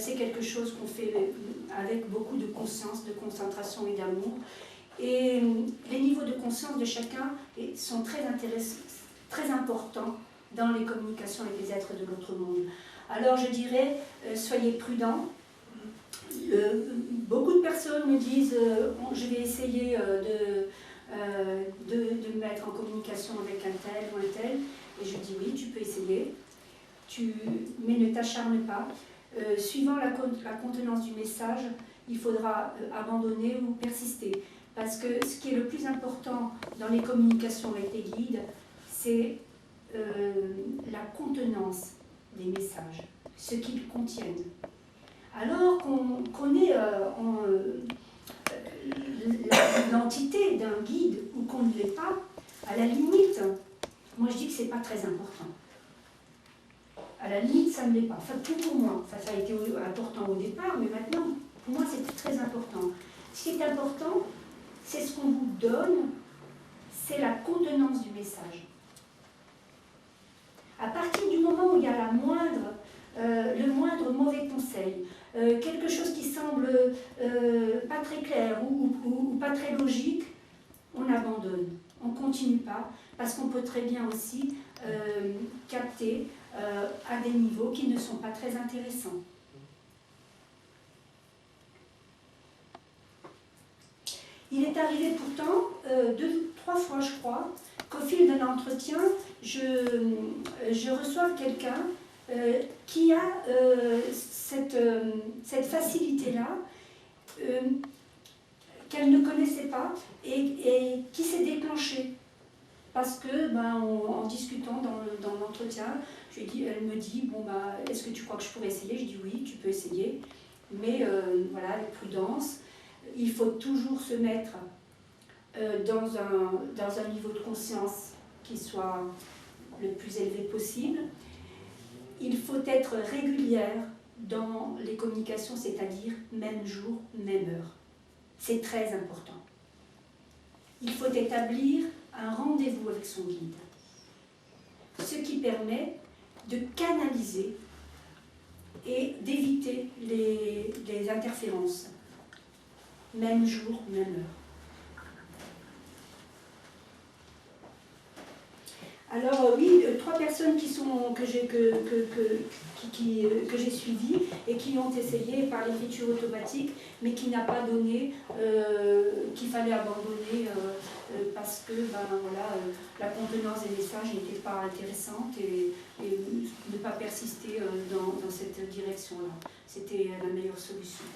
C'est quelque chose qu'on fait avec beaucoup de conscience, de concentration et d'amour. Et les niveaux de conscience de chacun sont très importants dans les communications avec les êtres de l'autre monde. Alors je dirais, soyez prudents. Beaucoup de personnes me disent, je vais essayer de me mettre en communication avec un tel ou un tel. Et je dis oui, tu peux essayer, mais ne t'acharne pas. Suivant la contenance du message, il faudra abandonner ou persister. Parce que ce qui est le plus important dans les communications avec les guides, c'est la contenance des messages, ce qu'ils contiennent. Alors qu'on est l'entité d'un guide ou qu'on ne l'est pas, à la limite, moi je dis que ce n'est pas très important. À la limite, ça ne l'est pas. Enfin, pour moi, ça a été important au départ, mais maintenant, pour moi, c'est très important. Ce qui est important, c'est ce qu'on vous donne, c'est la contenance du message. À partir du moment où il y a le moindre mauvais conseil, quelque chose qui semble pas très clair ou pas très logique, on abandonne, on ne continue pas, parce qu'on peut très bien aussi capter à des niveaux qui ne sont pas très intéressants. Il est arrivé pourtant 2-3 fois, je crois, qu'au fil d'un entretien, je reçoive quelqu'un qui a cette facilité-là, qu'elle ne connaissait pas et qui s'est déclenchée. Parce que, en discutant dans l'entretien, elle me dit, est-ce que tu crois que je pourrais essayer? Je dis oui, tu peux essayer, mais voilà, avec prudence. Il faut toujours se mettre dans un niveau de conscience qui soit le plus élevé possible. Il faut être régulière dans les communications, c'est-à-dire même jour, même heure. C'est très important. Il faut établir un rendez-vous avec son guide, ce qui permet de canaliser et d'éviter les interférences. Même jour, même heure. Alors oui, 3 personnes que j'ai suivies et qui ont essayé par l'écriture automatique, mais qui n'a pas donné, qu'il fallait abandonner parce que la contenance des messages n'était pas intéressante et ne pas persister dans cette direction-là. C'était la meilleure solution.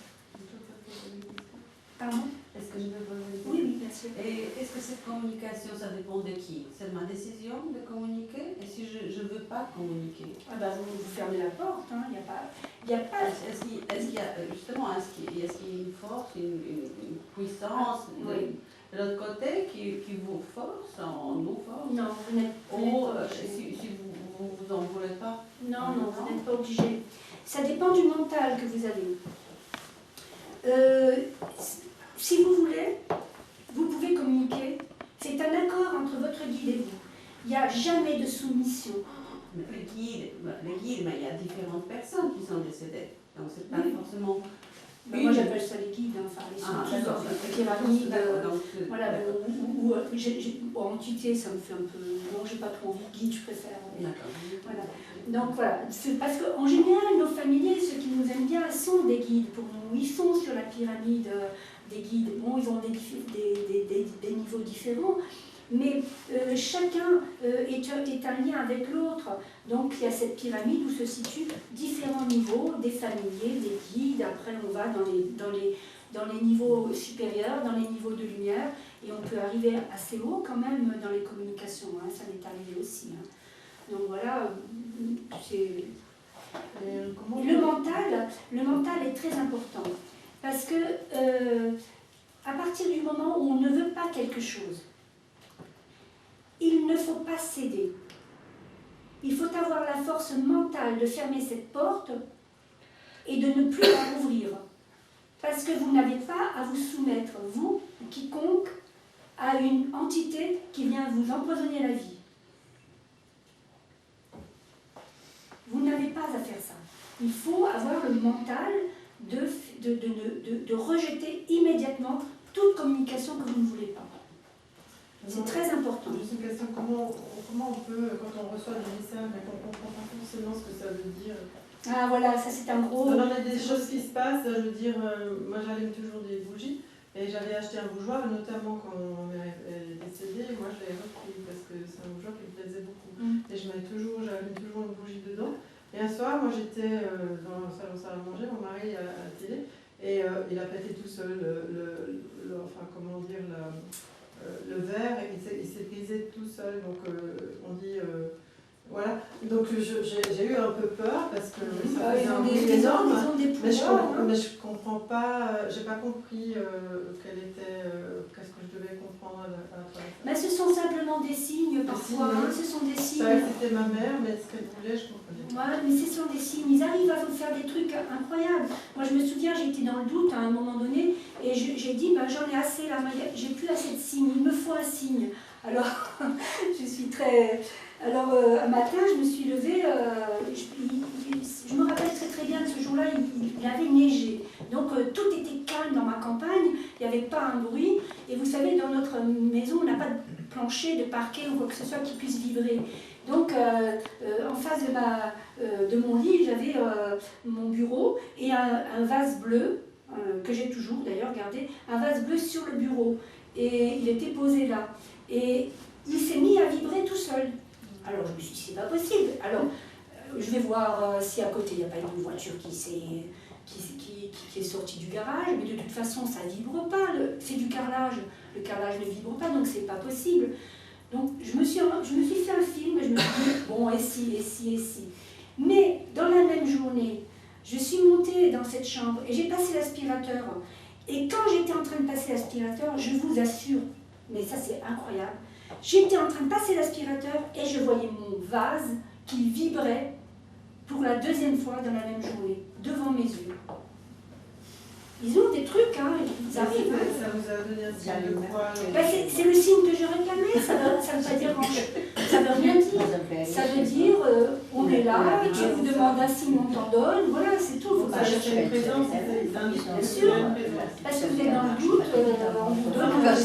Pardon? Est-ce que je peux revenir? Oui, bien sûr. Et est-ce que cette communication, ça dépend de qui? C'est de ma décision de communiquer? Et si je ne veux pas communiquer? Vous fermez la porte, hein. Il n'y a pas... Est-ce qu'il y a justement, est-ce qu'il y a une force, une puissance de l'autre côté qui vous force, nous force? Non, vous n'êtes pas obligé. Si vous en voulez pas? Non, vous n'êtes pas obligé. Ça dépend du mental que vous avez. Si vous voulez, vous pouvez communiquer. C'est un accord entre votre guide et vous. Il n'y a jamais de soumission. Mais le guide, mais il y a différentes personnes qui sont décédées. Donc c'est pas forcément... Moi j'appelle ça les guides, enfin ils sont tous dans une pyramide. Voilà, ou entité, ça me fait un peu... Non, j'ai pas trop envie de guide, je préfère. Voilà. Donc voilà, c'est parce qu'en général, nos familiers, ceux qui nous aiment bien, sont des guides pour nous. Ils sont sur la pyramide des guides. Bon, ils ont des niveaux différents, mais chacun est un lien avec l'autre. Donc il y a cette pyramide où se situent différents niveaux, des familiers, des guides. Après, on va dans les niveaux supérieurs, dans les niveaux de lumière, et on peut arriver assez haut quand même dans les communications. Hein, ça m'est arrivé aussi. Hein. Donc voilà, le mental est très important. Parce que à partir du moment où on ne veut pas quelque chose, il ne faut pas céder. Il faut avoir la force mentale de fermer cette porte et de ne plus la rouvrir. Parce que vous n'avez pas à vous soumettre, vous, quiconque, à une entité qui vient vous empoisonner la vie. Vous n'avez pas à faire ça. Il faut avoir le mental de rejeter immédiatement toute communication que vous ne voulez pas. C'est très important. Juste une question, comment on peut, quand on reçoit des messages mais qu'on ne comprend pas forcément ce que ça veut dire? Ah voilà, ça c'est un gros... Non, mais des choses qui se passent, je veux dire, moi j'allume toujours des bougies, et j'avais acheté un bougeoir, notamment quand on est décédé, moi je l'avais repris parce que c'est un bougeoir qui me plaisait beaucoup. Et j'allume toujours une bougie dedans. Et un soir, moi j'étais dans la salle à manger, mon mari à la télé, et il a pété tout seul enfin comment dire, le verre, il s'est brisé tout seul, donc on dit... voilà, donc j'ai eu un peu peur parce que ça faisait un bruit énorme, mais je comprends pas, j'ai pas compris qu'est-ce que je devais comprendre à travers ça. Mais ce sont simplement des signes parfois, ce sont des signes. C'était ma mère, mais ce qu'elle voulait, je comprenais pas. Ouais, mais ce sont des signes, ils arrivent à vous faire des trucs incroyables. Moi je me souviens, j'ai été dans le doute à un moment donné, et j'ai dit, ben, j'en ai assez là, j'ai plus assez de signes, il me faut un signe. Alors, je suis très... Alors, un matin, je me suis levée, je me rappelle très bien de ce jour-là, il avait neigé. Donc, tout était calme dans ma campagne, il n'y avait pas un bruit. Et vous savez, dans notre maison, on n'a pas de plancher, de parquet ou quoi que ce soit qui puisse vibrer. Donc, en face de mon lit, j'avais mon bureau et un vase bleu, que j'ai toujours d'ailleurs gardé, un vase bleu sur le bureau. Et il était posé là. Et il s'est mis à vibrer tout seul. Alors je me suis dit, c'est pas possible. Alors je vais voir si à côté il n'y a pas une voiture qui est sortie du garage, mais de toute façon ça ne vibre pas, c'est du carrelage. Le carrelage ne vibre pas, donc c'est pas possible. Donc je me suis fait un film et je me suis dit, bon, et si. Mais dans la même journée, je suis montée dans cette chambre et j'ai passé l'aspirateur. Et quand j'étais en train de passer l'aspirateur, je vous assure, mais ça c'est incroyable, j'étais en train de passer l'aspirateur et je voyais mon vase qui vibrait pour la deuxième fois dans la même journée, devant mes yeux. Ils ont des trucs, hein, ils arrivent. Ça vous a donné un signe de quoi? C'est le signe que je réclamais, ça veut pas dire ça veut rien dire. Ça veut dire, on est là, tu vous demandes un signe, on t'en donne, voilà, c'est tout. Faut pas chercher une présence, bien sûr, parce que vous êtes dans le doute, on vous donne un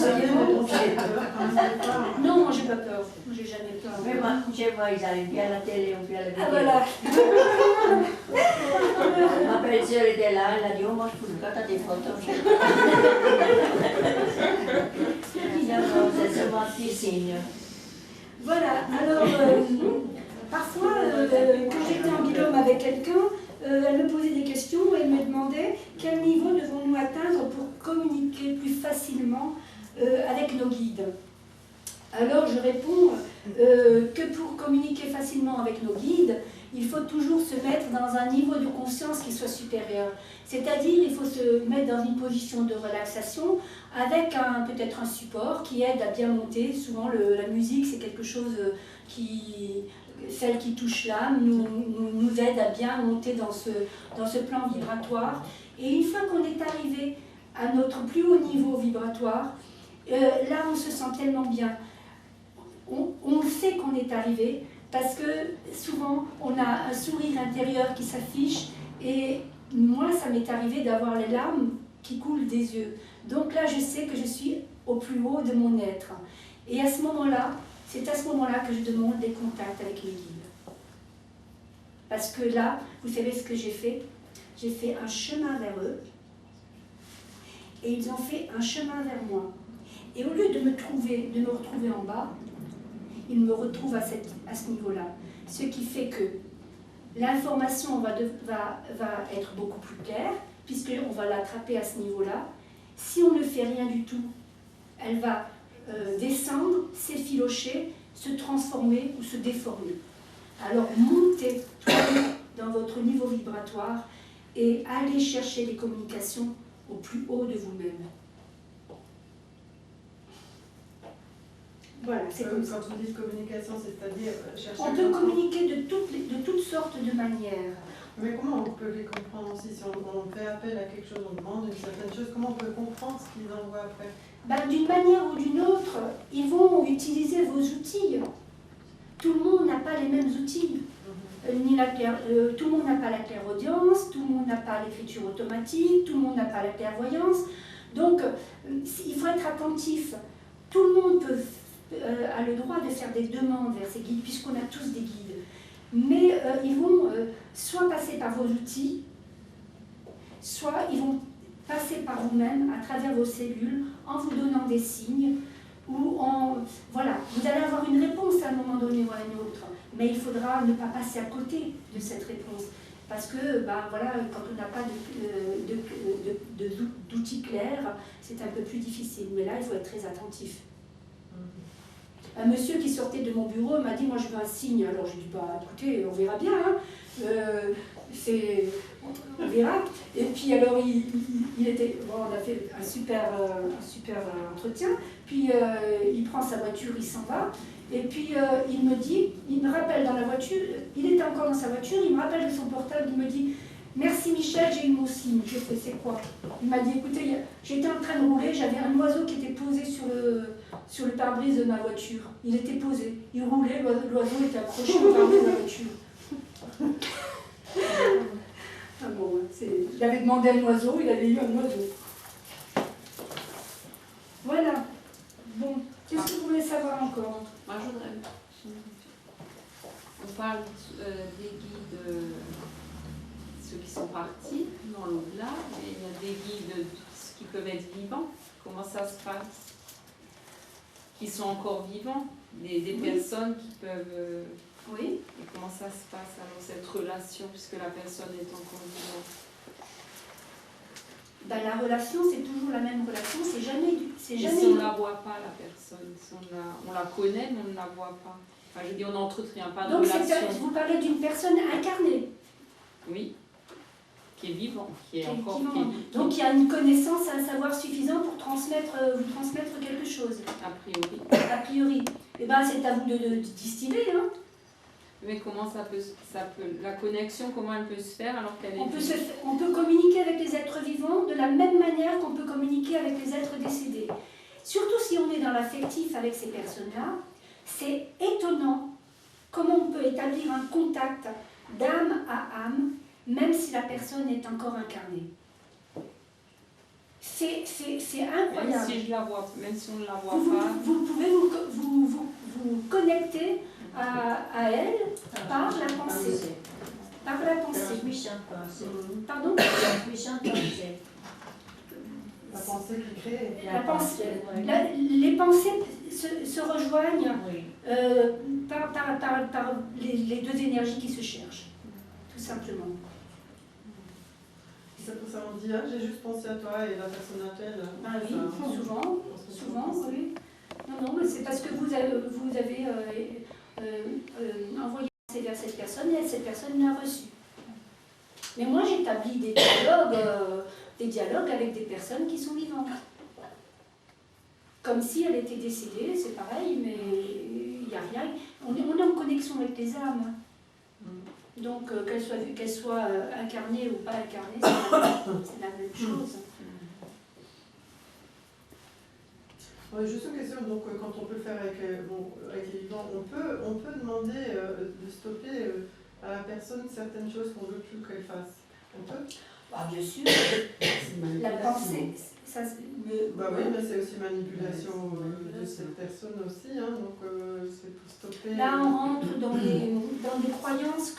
non, j'ai pas peur, j'ai jamais peur. Mais moi, chez moi, ils arrivent bien à la télé, on vient à la vidéo. Ah voilà. Ma belle-sœur était là, elle a dit, oh, moi je peux quand t'as des photos. C'est seulement un petit signe. Voilà, alors parfois, quand j'étais en binôme avec quelqu'un, elle me posait des questions et elle me demandait quel niveau devons-nous atteindre pour communiquer plus facilement avec nos guides. Alors je réponds que pour communiquer facilement avec nos guides, il faut toujours se mettre dans un niveau de conscience qui soit supérieur. C'est-à-dire, il faut se mettre dans une position de relaxation avec peut-être un support qui aide à bien monter. Souvent, la musique, c'est quelque chose celle qui touche l'âme, nous aide à bien monter dans ce plan vibratoire. Et une fois qu'on est arrivé à notre plus haut niveau vibratoire, là, on se sent tellement bien. On sait qu'on est arrivé, parce que souvent, on a un sourire intérieur qui s'affiche et moi, ça m'est arrivé d'avoir les larmes qui coulent des yeux. Donc là, je sais que je suis au plus haut de mon être. Et à ce moment-là, c'est à ce moment-là que je demande des contacts avec les guides. Parce que là, vous savez ce que j'ai fait? J'ai fait un chemin vers eux et ils ont fait un chemin vers moi. Et au lieu de me retrouver en bas, ils me retrouvent à ce niveau-là. Ce qui fait que l'information va être beaucoup plus claire, puisqu'on va l'attraper à ce niveau-là. Si on ne fait rien du tout, elle va descendre, s'effilocher, se transformer ou se déformer. Alors montez dans votre niveau vibratoire et allez chercher les communications au plus haut de vous-même. Voilà, c'est comme ça. Quand vous dites communication, c'est-à-dire chercher... On peut communiquer de toutes sortes de manières. Mais comment on peut les comprendre aussi? Si on fait appel à quelque chose, on demande une certaine chose, comment on peut comprendre ce qu'ils envoient après? D'une manière ou d'une autre, ils vont utiliser vos outils. Tout le monde n'a pas les mêmes outils. tout le monde n'a pas la clairaudience, tout le monde n'a pas l'écriture automatique, tout le monde n'a pas la clairvoyance. Donc, il faut être attentif. Tout le monde a le droit de faire des demandes vers ces guides, puisqu'on a tous des guides. Mais ils vont soit passer par vos outils, soit ils vont passer par vous-même, à travers vos cellules, en vous donnant des signes, ou voilà, vous allez avoir une réponse à un moment donné ou à un autre, mais il faudra ne pas passer à côté de cette réponse. Parce que, voilà, quand on n'a pas d'outils clairs, c'est un peu plus difficile. Mais là, il faut être très attentif. Un monsieur qui sortait de mon bureau m'a dit, moi je veux un signe. Alors je lui ai dit, écoutez, on verra bien. Hein. On verra. Et puis alors, on a fait un super entretien. Puis il prend sa voiture, il s'en va. Et puis il me rappelle dans la voiture, il était encore dans sa voiture, il me rappelle de son portable, il me dit merci Michel, j'ai eu mon signe. Je fais c'est quoi? Il m'a dit écoutez, j'étais en train de rouler, j'avais un oiseau qui était posé sur le pare-brise de ma voiture. Il était posé, il roulait, l'oiseau était accroché au pare-brise de la voiture. Il avait demandé un oiseau, il avait eu un oiseau. Voilà. Bon, qu'est-ce que vous voulez savoir encore? Moi, je voudrais. On parle des guides, ceux qui sont partis dans l'au-delà, mais il y a des guides qui peuvent être vivants. Comment ça se passe? Qui sont encore vivants, des personnes qui peuvent. Oui. Et comment ça se passe alors, cette relation, puisque la personne est encore vivante? La relation, c'est toujours la même relation, c'est jamais. Si on ne la voit pas, la personne, si on la connaît, mais on ne la voit pas. Enfin, je dis, on n'entretient pas de relation. Donc, vous parlez d'une personne incarnée. Oui, qui est vivant, qui est encore vivant. Donc, il y a une connaissance, un savoir suffisant pour vous transmettre quelque chose. A priori. A priori. Eh bien, c'est à vous de distiller, hein. Mais comment la connexion, comment elle peut se faire alors qu'elle est... On peut communiquer avec les êtres vivants de la même manière qu'on peut communiquer avec les êtres décédés. Surtout si on est dans l'affectif avec ces personnes-là, c'est étonnant comment on peut établir un contact d'âme à âme, même si la personne est encore incarnée. C'est incroyable. Même si je la vois, même si on ne la voit pas. Vous pouvez vous connecter à elle par la pensée. Par la pensée. Pardon? La pensée qui crée. La pensée. Les pensées se rejoignent par les deux énergies qui se cherchent, tout simplement. Ça on dit, j'ai juste pensé à toi et la personne à telle. Ah oui, souvent, oui. Non, mais c'est parce que vous avez envoyé vers cette personne et cette personne l'a reçu. Mais moi, j'établis des dialogues avec des personnes qui sont vivantes. Comme si elle était décédée, c'est pareil, mais il n'y a rien. On est en connexion avec les âmes. Donc, qu'elle soit incarnée ou pas incarnée, c'est la même chose. Juste une question, donc quand on peut le faire avec les vivants, on peut demander de stopper à la personne certaines choses qu'on ne veut plus qu'elle fasse. On peut? Bien sûr, la pensée, ça oui, mais c'est aussi manipulation de cette personne aussi, hein, donc c'est pour stopper. Là, on rentre dans des croyances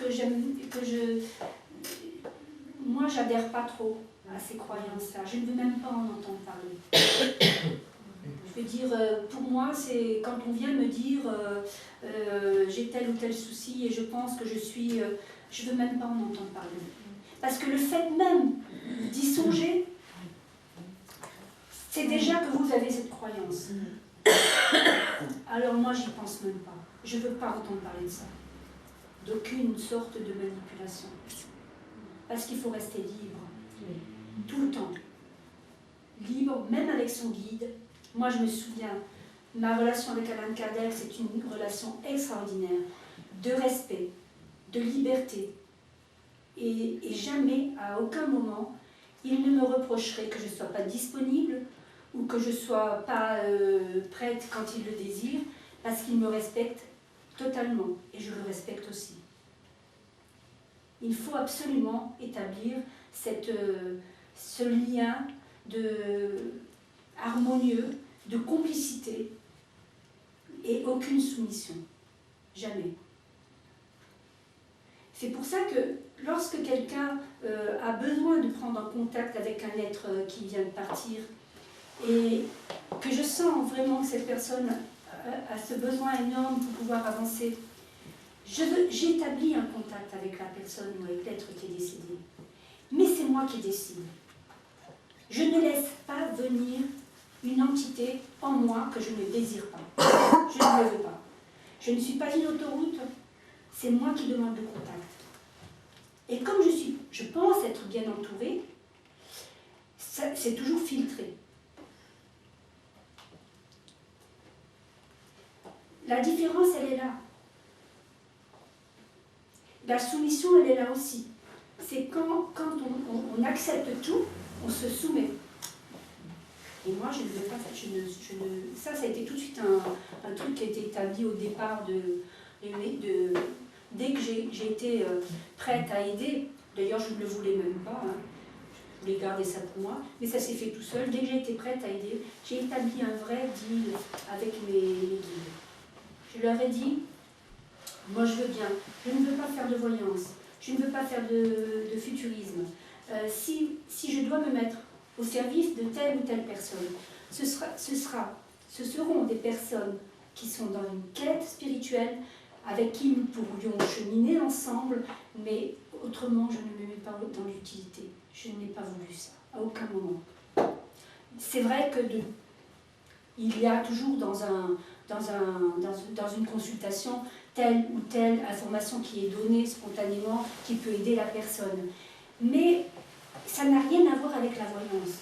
moi, j'adhère pas trop à ces croyances-là. Je ne veux même pas en entendre parler. Je veux dire, pour moi, c'est quand on vient me dire j'ai tel ou tel souci et je pense que je veux même pas en entendre parler. Parce que le fait même d'y songer, c'est déjà que vous avez cette croyance. Alors moi, j'y pense même pas. Je ne veux pas entendre parler de ça. D'aucune sorte de manipulation. Parce qu'il faut rester libre. Tout le temps. Libre, même avec son guide. Moi, je me souviens, ma relation avec Allan Kardec, c'est une relation extraordinaire. De respect, de liberté. Et jamais, à aucun moment, il ne me reprocherait que je ne sois pas disponible ou que je ne sois pas prête quand il le désire, parce qu'il me respecte totalement, et je le respecte aussi. Il faut absolument établir ce lien harmonieux, de complicité et aucune soumission. Jamais. C'est pour ça que lorsque quelqu'un a besoin de prendre en contact avec un être qui vient de partir et que je sens vraiment que cette personne a ce besoin énorme pour pouvoir avancer, j'établis un contact avec la personne ou avec l'être qui est décédé. Mais c'est moi qui décide. Je ne laisse pas venir une entité en moi que je ne désire pas. Je ne le veux pas. Je ne suis pas une autoroute, c'est moi qui demande le contact. Et comme je pense être bien entourée, c'est toujours filtré. La différence, elle est là. La soumission, elle est là aussi. C'est quand on accepte tout, on se soumet. Et moi, je ne veux pas faire. Ça a été tout de suite un truc qui a été établi au départ dès que j'ai été prête à aider. D'ailleurs, je ne le voulais même pas. Hein. Je voulais garder ça pour moi. Mais ça s'est fait tout seul. Dès que j'ai été prête à aider, j'ai établi un vrai deal avec mes guides. Je leur ai dit, moi je veux bien, je ne veux pas faire de voyance, je ne veux pas faire de futurisme. Si je dois me mettre au service de telle ou telle personne, ce seront des personnes qui sont dans une quête spirituelle, avec qui nous pourrions cheminer ensemble, mais autrement je ne me mets pas dans l'utilité. Je n'ai pas voulu ça, à aucun moment. C'est vrai que il y a toujours dans une consultation telle ou telle information qui est donnée spontanément, qui peut aider la personne. Mais ça n'a rien à voir avec la voyance,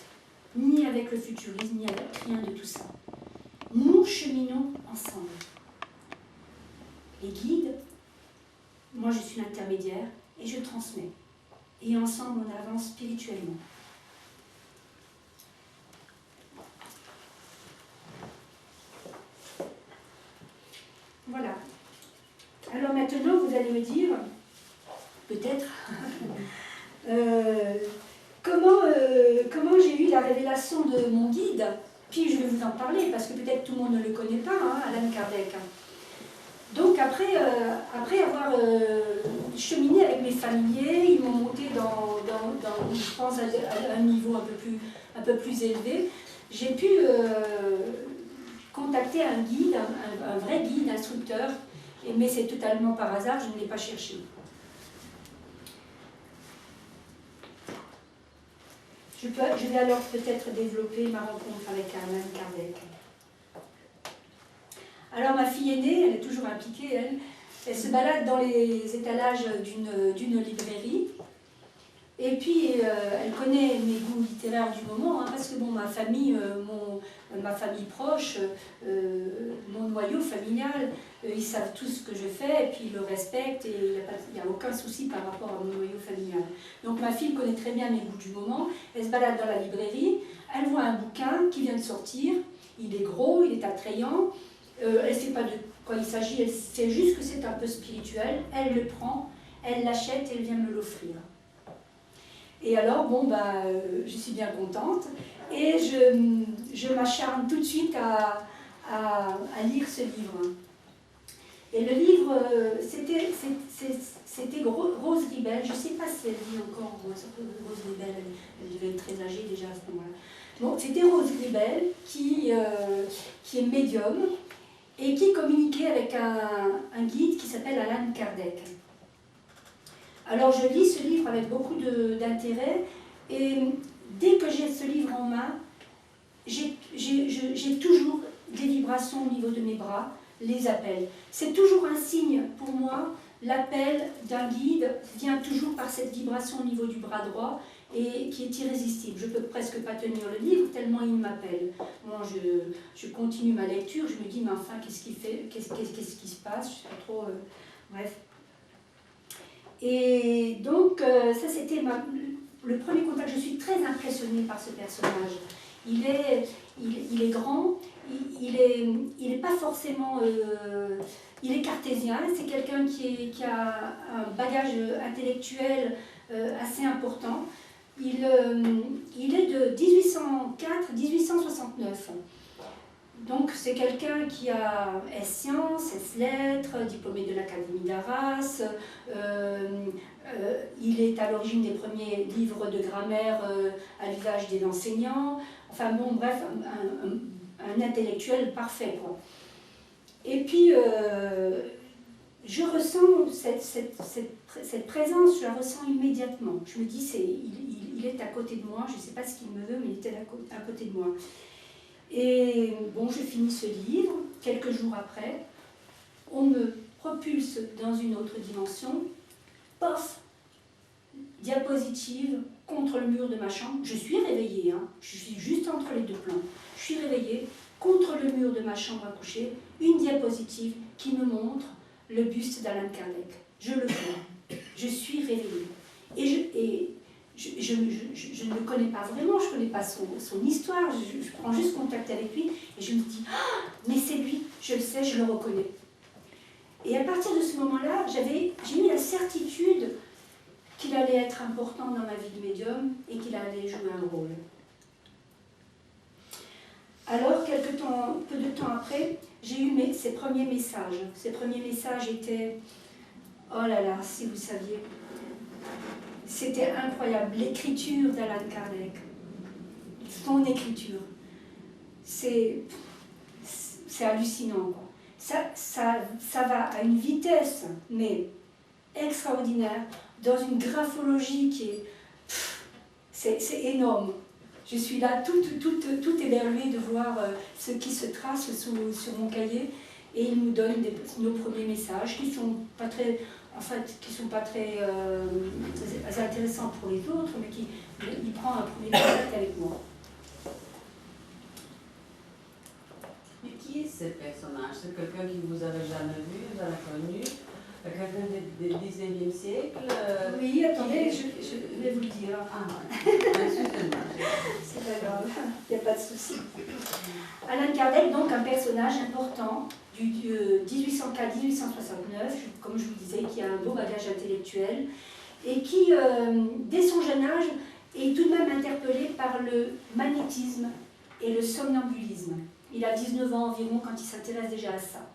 ni avec le futurisme, ni avec rien de tout ça. Nous cheminons ensemble. Les guides, moi je suis l'intermédiaire et je transmets. Et ensemble on avance spirituellement. Voilà. Alors maintenant, vous allez me dire, peut-être, comment j'ai eu la révélation de mon guide. Puis je vais vous en parler, parce que peut-être tout le monde ne le connaît pas, hein, Allan Kardec. Donc après avoir cheminé avec mes familiers, ils m'ont monté je pense, à un niveau un peu plus élevé, j'ai pu contacter un guide, un vrai guide, instructeur, mais c'est totalement par hasard, je ne l'ai pas cherché. Je vais alors peut-être développer ma rencontre avec Allan Kardec. Alors ma fille aînée, elle est toujours impliquée, elle se balade dans les étalages d'une librairie. Et puis, elle connaît mes goûts littéraires du moment, hein, parce que bon, ma famille proche, mon noyau familial, ils savent tout ce que je fais, et puis ils le respectent, et il n'y a aucun souci par rapport à mon noyau familial. Donc ma fille connaît très bien mes goûts du moment, elle se balade dans la librairie, elle voit un bouquin qui vient de sortir, il est gros, il est attrayant, elle ne sait pas de quoi il s'agit, elle sait juste que c'est un peu spirituel, elle le prend, elle l'achète et elle vient me l'offrir. Et alors, bon, je suis bien contente et je m'acharne tout de suite à lire ce livre. Et le livre, c'était Rose Ribelle, je ne sais pas si elle vit encore, Rose Ribelle, elle devait être très âgée déjà à ce moment-là. Bon, c'était Rose Ribelle qui est médium et qui communiquait avec un guide qui s'appelle Allan Kardec. Alors je lis ce livre avec beaucoup d'intérêt et dès que j'ai ce livre en main, j'ai toujours des vibrations au niveau de mes bras, les appels. C'est toujours un signe pour moi, l'appel d'un guide vient toujours par cette vibration au niveau du bras droit et qui est irrésistible. Je ne peux presque pas tenir le livre tellement il m'appelle. Moi je continue ma lecture, je me dis mais enfin qu'est-ce qu'il fait, qu'est-ce qui se passe, je ne sais pas trop, bref. Et donc, ça c'était le premier contact. Je suis très impressionnée par ce personnage. Il est grand, il est pas forcément... il est cartésien, c'est quelqu'un qui a un bagage intellectuel assez important. Il est de 1804-1869. Donc c'est quelqu'un qui a S-Sciences, S-Lettres, diplômé de l'Académie d'Arras. Il est à l'origine des premiers livres de grammaire à l'usage des enseignants. Enfin bon, bref, un intellectuel parfait, quoi. Et puis, je ressens cette présence, je la ressens immédiatement. Je me dis, il est à côté de moi, je ne sais pas ce qu'il me veut, mais il était à côté de moi. Et bon, je finis ce livre, quelques jours après, on me propulse dans une autre dimension, pof, diapositive contre le mur de ma chambre. Je suis réveillée, hein, je suis juste entre les deux plans. Je suis réveillée, contre le mur de ma chambre à coucher, une diapositive qui me montre le buste d'Alan Kardec. Je le vois, je suis réveillée. Et je ne le connais pas vraiment, je ne connais pas son histoire, je prends juste contact avec lui et je me dis « Ah, mais c'est lui, je le sais, je le reconnais ». Et à partir de ce moment-là, j'ai eu la certitude qu'il allait être important dans ma vie de médium et qu'il allait jouer un rôle. Alors, peu de temps après, j'ai eu ces premiers messages. Ces premiers messages étaient, oh là là, si vous saviez, c'était incroyable. L'écriture d'Alan Kardec, son écriture, c'est hallucinant, quoi. Ça va à une vitesse, mais extraordinaire, dans une graphologie qui est, c'est énorme. Je suis là tout éberluée de voir ce qui se trace sur mon cahier, et il nous donne nos premiers messages qui sont pas très, très intéressants pour les autres, mais il prend un premier contact avec moi. Mais qui est ce personnage? C'est quelqu'un qui vous avait jamais vu, vous avez connu? Quelqu'un du 19e siècle? Oui, attendez, je vais vous le dire. Ah, excusez-moi. C'est pas grave, il n'y a pas de souci. Alan Kardec, donc un personnage important du 1804-1869, comme je vous disais, qui a un beau bagage intellectuel et qui, dès son jeune âge, est tout de même interpellé par le magnétisme et le somnambulisme. Il a 19 ans environ quand il s'intéresse déjà à ça.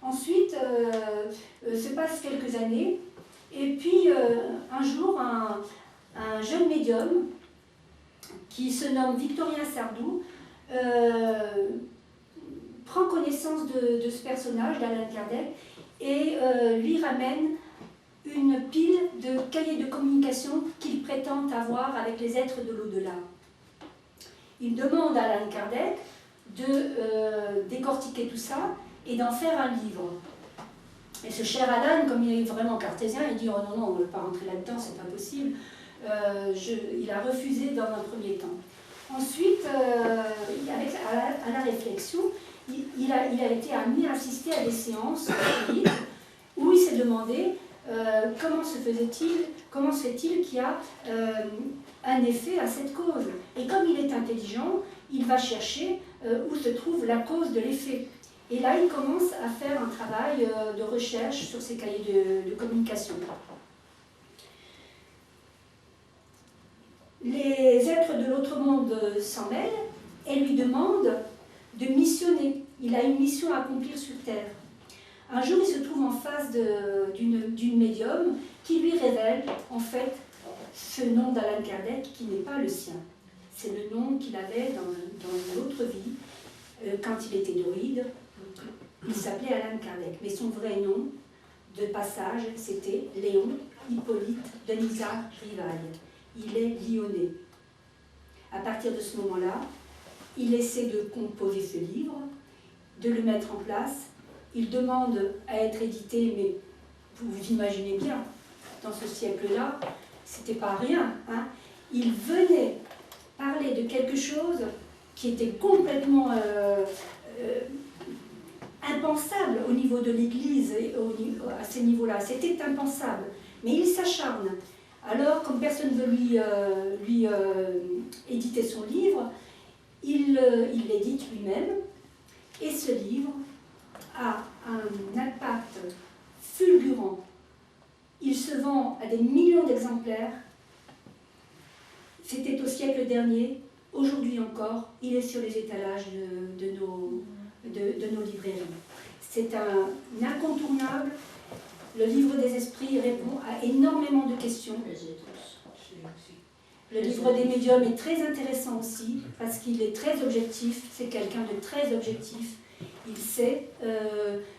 Ensuite, se passent quelques années, et puis un jour, un jeune médium qui se nomme Victorien Sardou prend connaissance de ce personnage, d'Alan Kardec, et lui ramène une pile de cahiers de communication qu'il prétend avoir avec les êtres de l'au-delà. Il demande à Alan Kardec de décortiquer tout ça et d'en faire un livre. Et ce cher Alan, comme il est vraiment cartésien, il dit « Oh non, non, on ne veut pas rentrer là-dedans, c'est pas possible ». Il a refusé dans un premier temps. Ensuite, à la réflexion, il a été amené à assister à des séances où il s'est demandé comment se fait-il qu'il y a un effet à cette cause. Et comme il est intelligent, il va chercher où se trouve la cause de l'effet. Et là, il commence à faire un travail de recherche sur ses cahiers de communication. Les êtres de l'autre monde s'en mêlent et lui demandent de missionner. Il a une mission à accomplir sur Terre. Un jour, il se trouve en face d'une médium qui lui révèle, en fait, ce nom d'Alan Kardec qui n'est pas le sien. C'est le nom qu'il avait dans une autre vie, quand il était doride. Il s'appelait Alan Kardec, mais son vrai nom de passage, c'était Léon Hippolyte Denisard Rivail. Il est lyonnais. À partir de ce moment-là, il essaie de composer ce livre, de le mettre en place. Il demande à être édité, mais vous imaginez bien, dans ce siècle-là, c'était pas rien, hein. Il venait parler de quelque chose qui était complètement impensable au niveau de l'Église, à ces niveaux-là. C'était impensable. Mais il s'acharne. Alors, comme personne ne veut lui éditer son livre, il l'édite lui-même. Et ce livre a un impact fulgurant. Il se vend à des millions d'exemplaires. C'était au siècle dernier. Aujourd'hui encore, il est sur les étalages de nos librairies. C'est un incontournable. Le livre des esprits répond à énormément de questions. Le livre des médiums est très intéressant aussi parce qu'il est très objectif. C'est quelqu'un de très objectif. Il sait,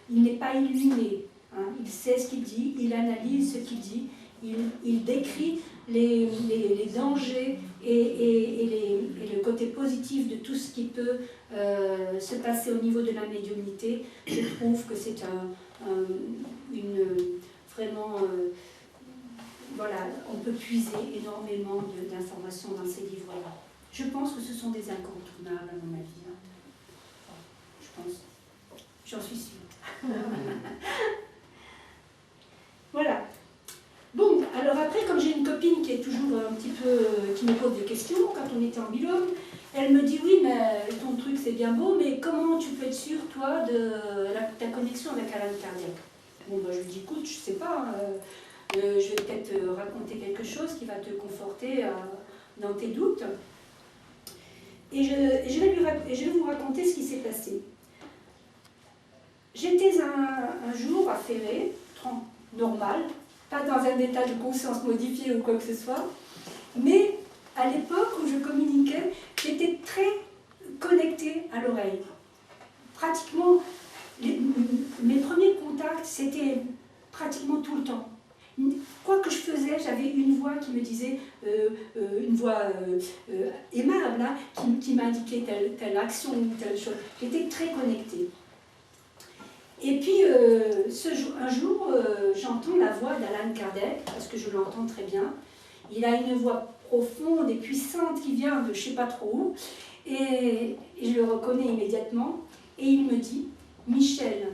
il n'est pas illuminé. Hein. Il sait ce qu'il dit, il analyse ce qu'il dit, il décrit les dangers et le côté positif de tout ce qui peut se passer au niveau de la médiumnité. Je trouve que c'est vraiment... voilà, on peut puiser énormément d'informations dans ces livres-là. Je pense que ce sont des incontournables, à mon avis. Hein. Je pense. J'en suis sûre. Voilà. Bon, alors après, comme j'ai une copine qui est toujours un petit peu... qui me pose des questions, quand on était en binôme, elle me dit, oui, mais ton truc c'est bien beau, mais comment tu peux être sûre, toi, de ta connexion avec Allan Kardec? Bon, ben, je lui dis, écoute, je sais pas... je vais peut-être raconter quelque chose qui va te conforter dans tes doutes. Et je vais vous raconter ce qui s'est passé. J'étais un jour affairée, normal, pas dans un état de conscience modifié ou quoi que ce soit, mais à l'époque où je communiquais, j'étais très connectée à l'oreille. Pratiquement, mes premiers contacts, c'était pratiquement tout le temps. Quoi que je faisais, j'avais une voix qui me disait, une voix aimable, hein, qui m'indiquait telle action ou telle chose. J'étais très connectée. Et puis, un jour, j'entends la voix d'Allan Kardec, parce que je l'entends très bien. Il a une voix profonde et puissante qui vient de je ne sais pas trop où, et je le reconnais immédiatement. Et il me dit, Michel,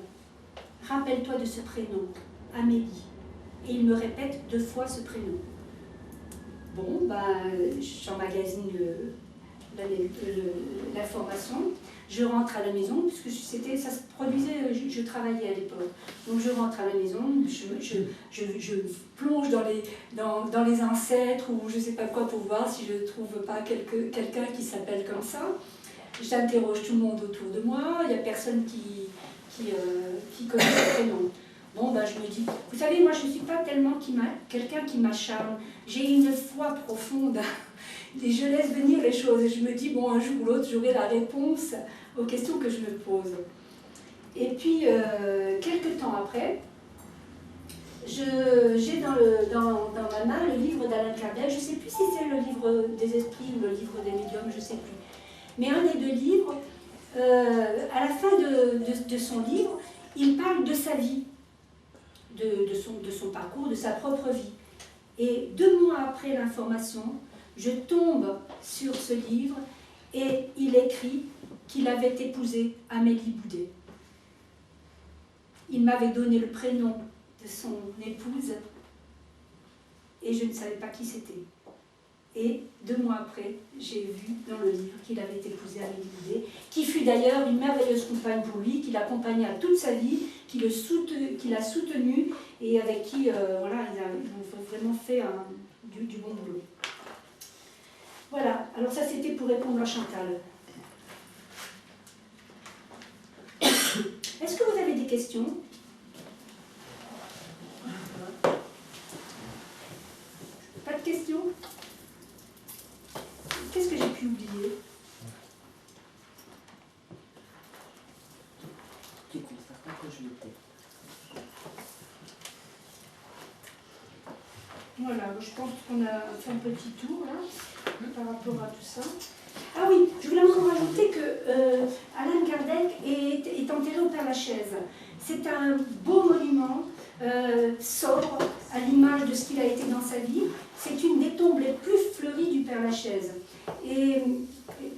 rappelle-toi de ce prénom, Amélie. Et il me répète 2 fois ce prénom. Bon, j'emmagasine l'information, je rentre à la maison, puisque ça se produisait, je travaillais à l'époque. Donc je rentre à la maison, je plonge dans les ancêtres ou je ne sais pas quoi pour voir si je ne trouve pas quelqu'un qui s'appelle comme ça. J'interroge tout le monde autour de moi, il n'y a personne qui connaît ce prénom. Bon, je me dis, vous savez, moi je ne suis pas tellement quelqu'un qui m'acharne. J'ai une foi profonde et je laisse venir les choses. Et je me dis, bon, un jour ou l'autre, j'aurai la réponse aux questions que je me pose. Et puis, quelques temps après, j'ai dans ma main le livre d'Allan Kardec. Je ne sais plus si c'est le livre des esprits ou le livre des médiums, je ne sais plus. Mais un des 2 livres, à la fin de son livre, il parle de sa vie. De son parcours, de sa propre vie. Et 2 mois après l'information, je tombe sur ce livre et il écrit qu'il avait épousé Amélie Boudet. Il m'avait donné le prénom de son épouse et je ne savais pas qui c'était. Et 2 mois après, j'ai vu dans le livre qu'il avait épousé Amélie Boudet, qui fut d'ailleurs une merveilleuse compagne pour lui, qui l'accompagna toute sa vie, qui l'a soutenu et avec qui voilà, ils ont vraiment fait du bon boulot. Voilà, alors ça c'était pour répondre à Chantal. Est-ce que vous avez des questions? Pas de questions? Qu'est-ce que j'ai pu oublier? Tu constates pas que je le fais. Voilà, je pense qu'on a fait un petit tour là, par rapport à tout ça. Ah oui, je voulais encore ajouter que Allan Kardec est enterré au Père-Lachaise. C'est un beau monument, sobre, à l'image de ce qu'il a été dans sa vie. C'est une des tombes les plus fleuries du Père-Lachaise. Et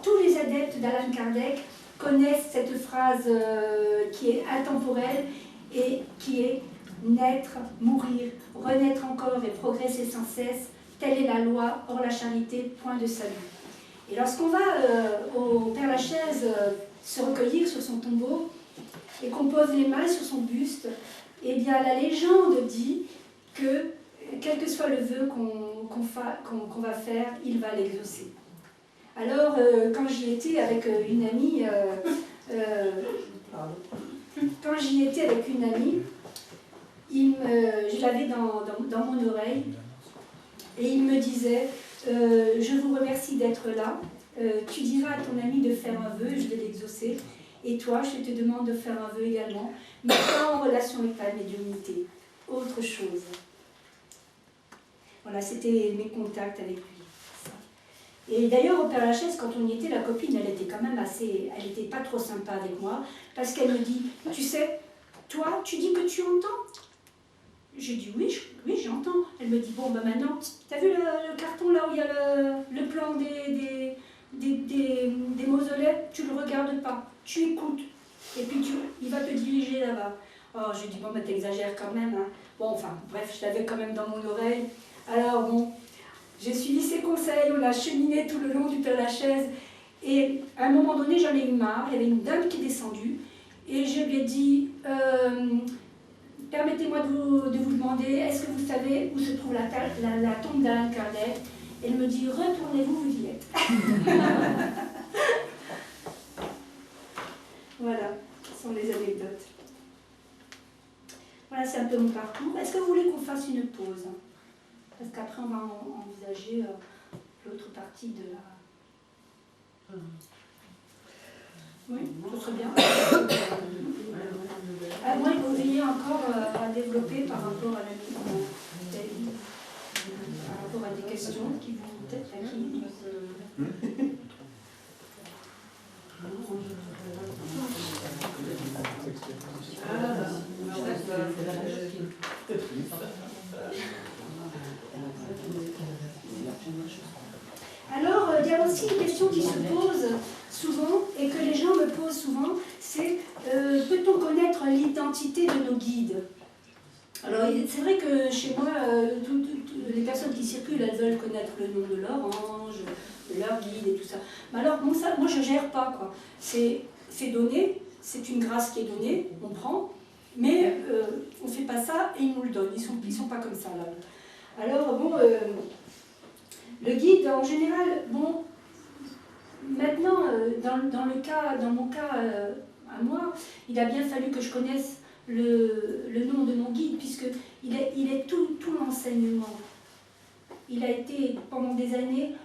tous les adeptes d'Allan Kardec connaissent cette phrase qui est intemporelle et qui est « naître, mourir, renaître encore et progresser sans cesse, telle est la loi, hors la charité, point de salut ». Et lorsqu'on va au Père-Lachaise se recueillir sur son tombeau et qu'on pose les mains sur son buste, eh bien la légende dit que quel que soit le vœu qu'on va faire, il va l'exaucer. Alors, quand j'y étais avec une amie, je l'avais dans mon oreille, et il me disait je vous remercie d'être là, tu diras à ton ami de faire un vœu, je vais l'exaucer, et toi, je te demande de faire un vœu également, mais pas en relation avec ta médiumnité, autre chose. Voilà, c'était mes contacts avec lui. Et d'ailleurs, au Père-Lachaise, quand on y était, la copine, elle était quand même elle n'était pas trop sympa avec moi, parce qu'elle me dit, tu sais, toi, tu dis que tu entends? J'ai dit, oui, j'entends. Elle me dit, bon, ben maintenant, t'as vu le carton là où il y a le plan des mausolées? Tu le regardes pas, tu écoutes, et puis il va te diriger là-bas. Oh, j'ai dit, bon, ben t'exagères quand même, hein. Bon, enfin, bref, je l'avais quand même dans mon oreille. Alors, bon, j'ai suivi ses conseils, on a cheminé tout le long du Père-Lachaise, et à un moment donné, j'en ai eu marre, il y avait une dame qui est descendue, et je lui ai dit, permettez-moi de vous demander, est-ce que vous savez où se trouve la tombe d'Alain Kardec? Elle me dit, retournez-vous, vous y êtes. Voilà, ce sont les anecdotes. Voilà, c'est un peu mon parcours. Est-ce que vous voulez qu'on fasse une pause? Parce qu'après, on va envisager l'autre partie de la... Oui, ce serait bien. À moins que vous ayez encore à développer par rapport à par rapport à des questions qui vous peut-être acquis. Alors, il y a aussi une question qui se pose souvent et que les gens me posent souvent, c'est peut-on connaître l'identité de nos guides? Alors, c'est vrai que chez moi, les personnes qui circulent, elles veulent connaître le nom de leur ange, de leur guide et tout ça. Mais alors, bon, ça, moi, je ne gère pas, quoi. C'est donné, c'est une grâce qui est donnée, on prend, mais on ne fait pas ça et ils nous le donnent. Ils sont pas comme ça, là. Alors, bon, le guide, en général, bon, maintenant, dans mon cas, à moi, il a bien fallu que je connaisse le nom de mon guide, puisqu'il est tout l'enseignement. Il a été, pendant des années,